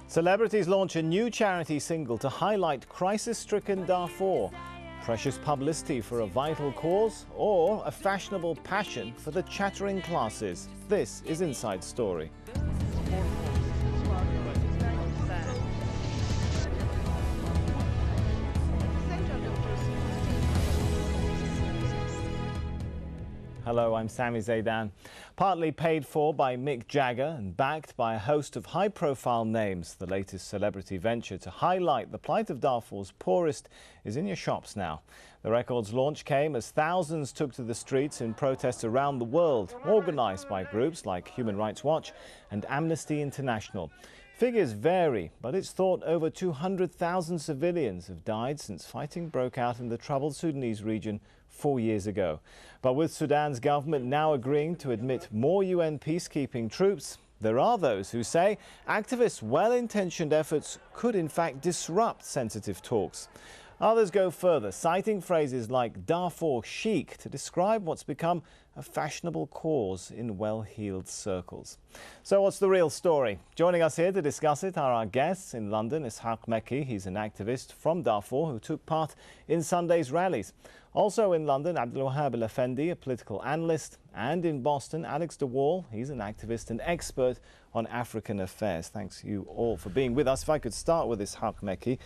Celebrities launch a new charity single to highlight crisis-stricken Darfur. Precious publicity for a vital cause, or a fashionable passion for the chattering classes? This is Inside Story. Hello, I'm Sami Zaidan. Partly paid for by Mick Jagger and backed by a host of high-profile names, the latest celebrity venture to highlight the plight of Darfur's poorest is in your shops now. The record's launch came as thousands took to the streets in protests around the world, organised by groups like Human Rights Watch and Amnesty International. Figures vary, but it's thought over 200,000 civilians have died since fighting broke out in the troubled Sudanese region 4 years ago. But with Sudan's government now agreeing to admit more UN peacekeeping troops, there are those who say activists' well-intentioned efforts could in fact disrupt sensitive talks. Others go further, citing phrases like Darfur chic to describe what's become a fashionable cause in well-heeled circles. So what's the real story? Joining us here to discuss it are our guests. In London, Ishaq Mekki. He's an activist from Darfur who took part in Sunday's rallies. Also in London, WAHAB AFANDI, a political analyst. And in Boston, Alex de Waal. He's an activist and expert on African affairs. Thanks you all for being with us. If I could start with Ishaq Mekki.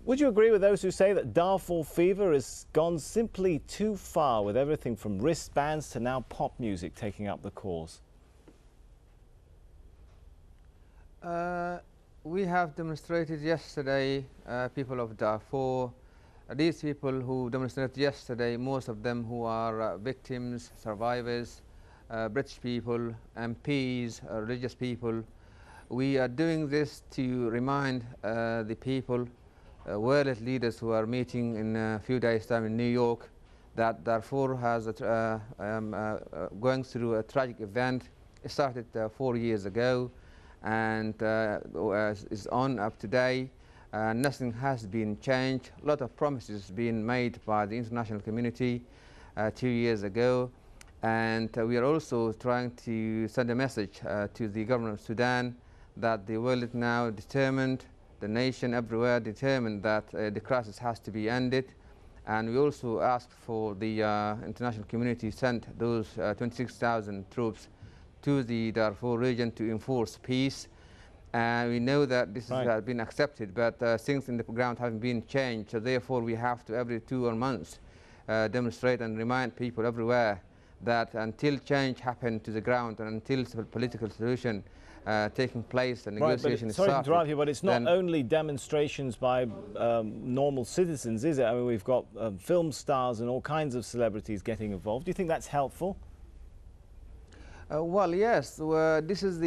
Would you agree with those who say that Darfur fever has gone simply too far, with everything from wristbands to now pop music taking up the cause? We have demonstrated yesterday, people of Darfur. These people who demonstrated yesterday, most of them who are victims, survivors, British people, MPs, religious people. We are doing this to remind the people, world leaders who are meeting in a few days' time in New York, that Darfur has going through a tragic event. It started 4 years ago and is on up today. Nothing has been changed. A lot of promises being made by the international community 2 years ago. And we are also trying to send a message to the government of Sudan that the world is now determined, the nation everywhere determined that the crisis has to be ended. And we also asked for the international community to send those 26,000 troops to the Darfur region to enforce peace. We know that this has been accepted, but things in the ground haven't been changed. So therefore, we have to every 2 months demonstrate and remind people everywhere that until change happens to the ground and until a political solution taking place and negotiation is started. Sorry to interrupt you, but it's not only demonstrations by normal citizens, is it? I mean, we've got film stars and all kinds of celebrities getting involved. Do you think that's helpful? Well, yes. This is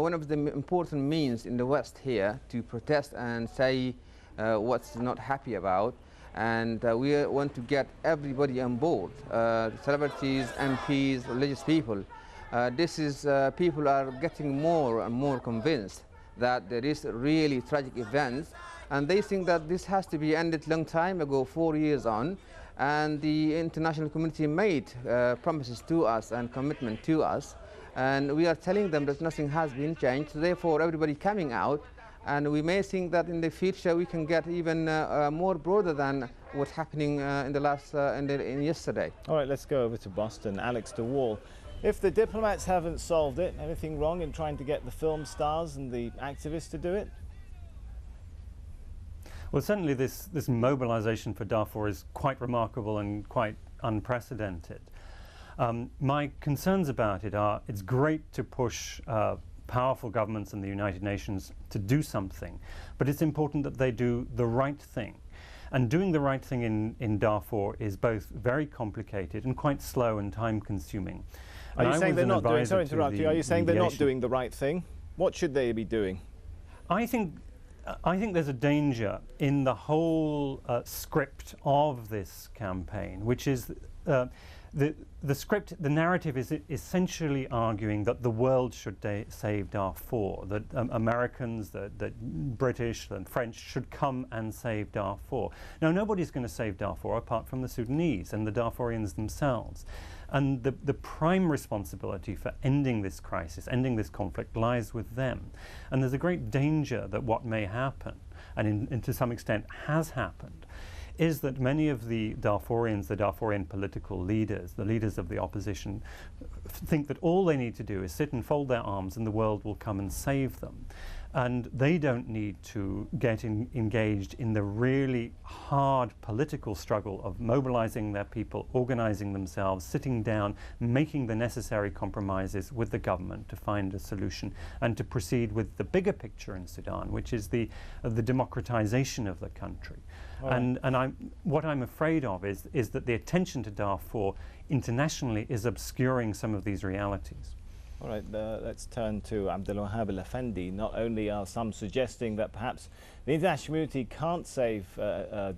one of the important means in the West here to protest and say what's not happy about. And we want to get everybody on board, celebrities, MPs, religious people. People are getting more and more convinced that there is really tragic events, and they think that this has to be ended long time ago, 4 years on. And the international community made promises to us and commitment to us, and we are telling them that nothing has been changed. So therefore, everybody coming out, and we may think that in the future we can get even more broader than what's happening in the last in yesterday. All right, let's go over to Boston. Alex de Waal. If the diplomats haven't solved it, anything wrong in trying to get the film stars and the activists to do it? Well, certainly this mobilization for Darfur is quite remarkable and quite unprecedented. My concerns about it are it's great to push powerful governments and the United Nations to do something, but it's important that they do the right thing. And doing the right thing in Darfur is both very complicated and quite slow and time-consuming. Are you saying they're not doing? Sorry to interrupt you. Are you saying they're not doing the right thing? What should they be doing? I think there's a danger in the whole script of this campaign, which is the script, the narrative is essentially arguing that the world should save Darfur, that Americans, that British and French should come and save Darfur. Now, nobody's going to save Darfur apart from the Sudanese and the Darfurians themselves. And the prime responsibility for ending this crisis, ending this conflict, lies with them. And there's a great danger that what may happen, and to some extent has happened, is that many of the Darfurians, the Darfurian political leaders, the leaders of the opposition, think that all they need to do is sit and fold their arms and the world will come and save them. And they don't need to get engaged in the really hard political struggle of mobilizing their people, organizing themselves, sitting down, making the necessary compromises with the government to find a solution and to proceed with the bigger picture in Sudan, which is the democratization of the country. Right. And what I'm afraid of is that the attention to Darfur internationally is obscuring some of these realities. All right, let's turn to WAHAB AFANDI. Not only are some suggesting that perhaps the international community can't save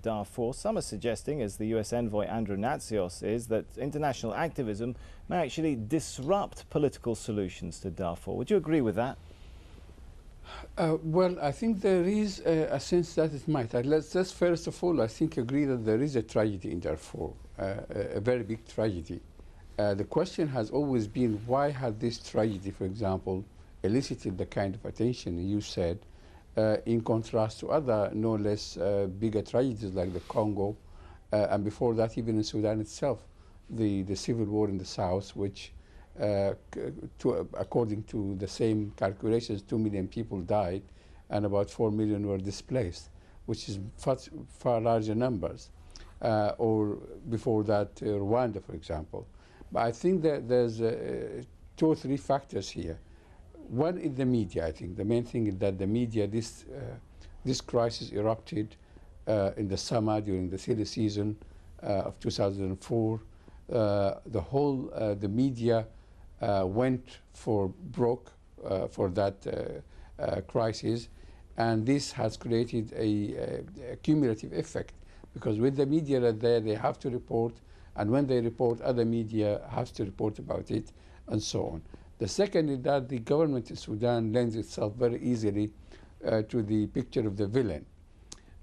Darfur, some are suggesting, as the US envoy Andrew Natsios is, that international activism may actually disrupt political solutions to Darfur. Would you agree with that? Well, I think there is a sense that it might. Let's just first of all, I think, agree that there is a tragedy in Darfur, a very big tragedy. The question has always been, why had this tragedy, for example, elicited the kind of attention you said, in contrast to other no less bigger tragedies like the Congo, and before that even in Sudan itself, the civil war in the south, which according to the same calculations, 2 million people died and about 4 million were displaced, which is far larger numbers. Or before that, Rwanda, for example. But I think that there's 2 or 3 factors here. One is the media, I think. The main thing is that the media, this crisis erupted in the summer during the silly season of 2004. The media went for broke for that crisis, and this has created a cumulative effect, because with the media there, they have to report, and when they report, other media has to report about it, and so on. The second is that the government in Sudan lends itself very easily to the picture of the villain.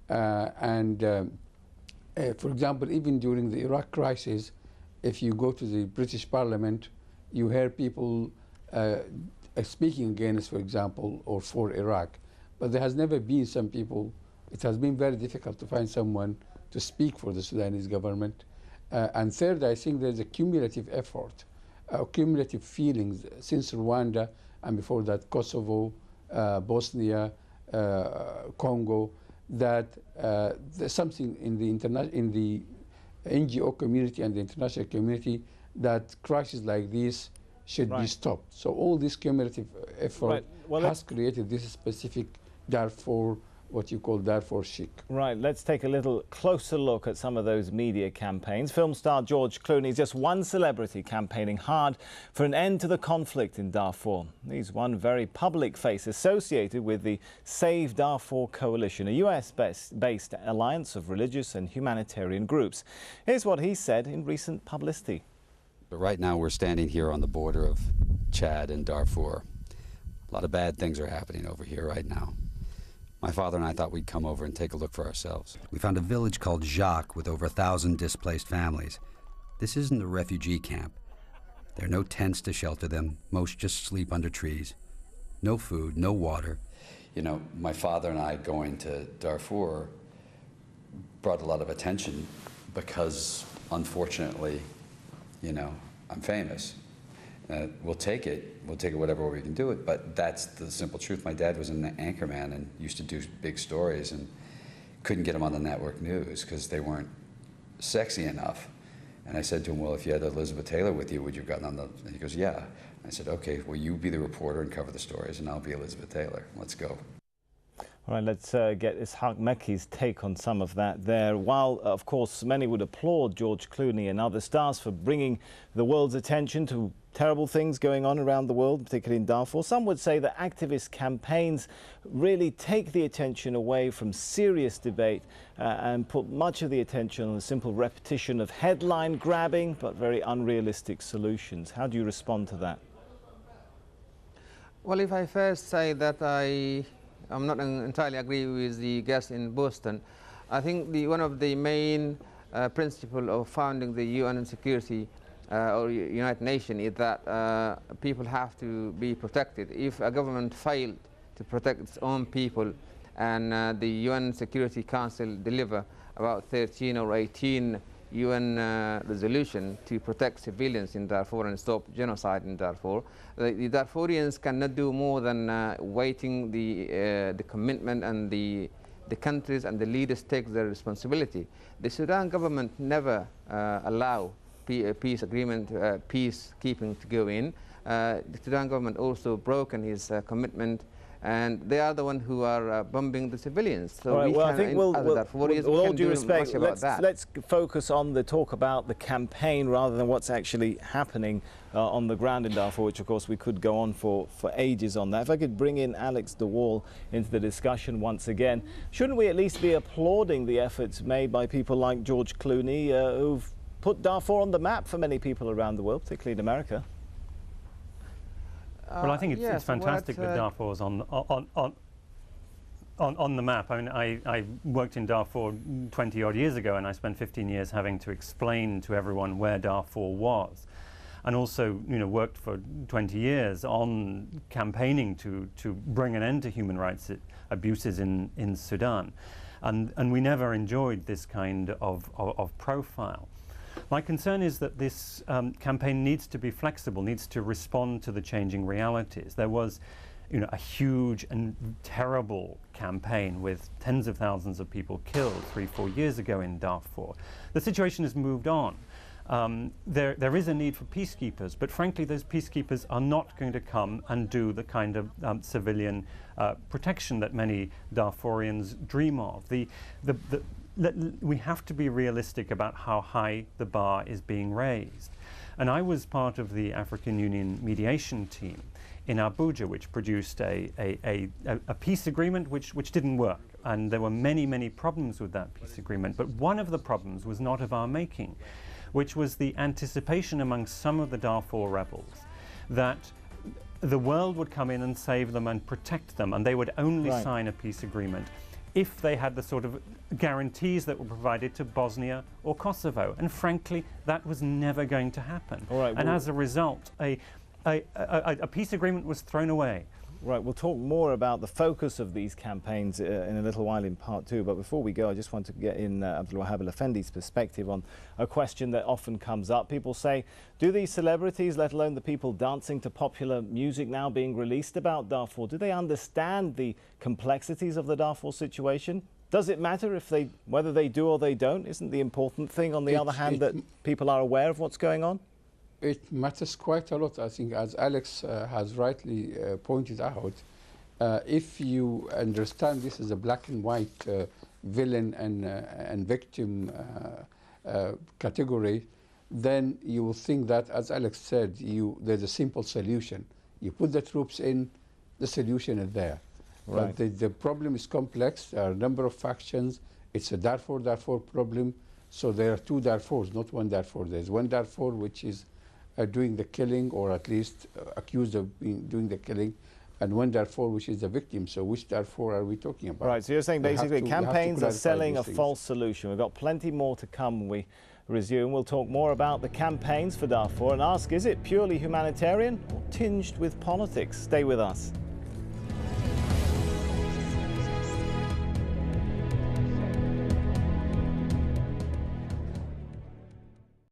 For example, even during the Iraq crisis, if you go to the British Parliament, you hear people speaking against, for example, or for Iraq. But there has never been some people, it has been very difficult to find someone to speak for the Sudanese government. And third, I think there's a cumulative effort, cumulative feelings since Rwanda, and before that Kosovo, Bosnia, Congo, that there's something in the NGO community and the international community that crises like this should be stopped. So all this cumulative effort has created this specific Darfur, what you call Darfur chic. Right, let's take a little closer look at some of those media campaigns. Film star George Clooney is just one celebrity campaigning hard for an end to the conflict in Darfur. He's one very public face associated with the Save Darfur Coalition, a US-based alliance of religious and humanitarian groups. Here's what he said in recent publicity. But right now we're standing here on the border of Chad and Darfur. A lot of bad things are happening over here right now. My father and I thought we'd come over and take a look for ourselves. We found a village called Jacques with over 1,000 displaced families. This isn't a refugee camp. There are no tents to shelter them. Most just sleep under trees. No food, no water. You know, my father and I going to Darfur brought a lot of attention because, unfortunately, you know, I'm famous. We'll take it whatever way we can do it, but that's the simple truth. My dad was an anchorman and used to do big stories and couldn't get them on the network news because they weren't sexy enough. And I said to him, well, if you had Elizabeth Taylor with you, would you have gotten on the, and he goes, yeah. I said, okay, well, you be the reporter and cover the stories and I'll be Elizabeth Taylor. Let's go. All right, let's get Ishaq Mekki's take on some of that there. While, of course, many would applaud George Clooney and other stars for bringing the world's attention to terrible things going on around the world, particularly in Darfur, some would say that activist campaigns really take the attention away from serious debate and put much of the attention on the simple repetition of headline grabbing but very unrealistic solutions. How do you respond to that? Well, if I first say that I'm not entirely agree with the guest in Boston. I think one of the main principles of founding the UN security or United Nations is that people have to be protected. If a government failed to protect its own people, and the UN Security Council deliver about 13 or 18 UN resolution to protect civilians in Darfur and stop genocide in Darfur, the Darfurians cannot do more than waiting the commitment and the countries and the leaders take their responsibility. The Sudan government never allow peace agreement, peacekeeping to go in. The Sudan government also broken his commitment, and they are the ones who are bombing the civilians. So right, well, I think with all due respect, let's focus on the talk about the campaign rather than what's actually happening on the ground in Darfur, which of course we could go on for ages on that. If I could bring in Alex de Waal into the discussion once again, shouldn't we at least be applauding the efforts made by people like George Clooney, who've put Darfur on the map for many people around the world, particularly in America? Well, I think it's fantastic that Darfur is on the map. I mean, I worked in Darfur 20 odd years ago, and I spent 15 years having to explain to everyone where Darfur was, and also, you know, worked for 20 years on campaigning to bring an end to human rights abuses in Sudan, and we never enjoyed this kind of profile. My concern is that this campaign needs to be flexible, needs to respond to the changing realities. There was, you know, a huge and terrible campaign with tens of thousands of people killed 3-4 years ago in Darfur. The situation has moved on. There is a need for peacekeepers, but frankly those peacekeepers are not going to come and do the kind of civilian protection that many Darfurians dream of. We have to be realistic about how high the bar is being raised. And I was part of the African Union mediation team in Abuja, which produced a peace agreement which didn't work. And there were many, many problems with that peace agreement. But one of the problems was not of our making, which was the anticipation among some of the Darfur rebels that the world would come in and save them and protect them, and they would only sign a peace agreement if they had the sort of guarantees that were provided to Bosnia or Kosovo. And frankly, that was never going to happen. And as a result, a peace agreement was thrown away. Right, we'll talk more about the focus of these campaigns in a little while in part 2, but before we go, I just want to get in Abdul Wahab Al-Afendi's perspective on a question that often comes up. People say, do these celebrities, let alone the people dancing to popular music now being released about Darfur, do they understand the complexities of the Darfur situation? Does it matter whether they do or they don't? Isn't the important thing, on the other hand, that people are aware of what's going on? It matters quite a lot, I think, as Alex has rightly pointed out. If you understand this as a black and white villain and victim category, then you will think that, as Alex said, there's a simple solution. You put the troops in, the solution is there. Right. But the problem is complex. There are a number of factions. It's a Darfur problem. So there are two Darfurs, not one Darfur. There's one Darfur which is doing the killing, or at least accused of doing the killing, and one Darfur which is the victim. So which Darfur are we talking about? Right, so you're saying basically campaigns are selling a false solution. We've got plenty more to come when we resume. We'll talk more about the campaigns for Darfur and ask, is it purely humanitarian or tinged with politics? Stay with us.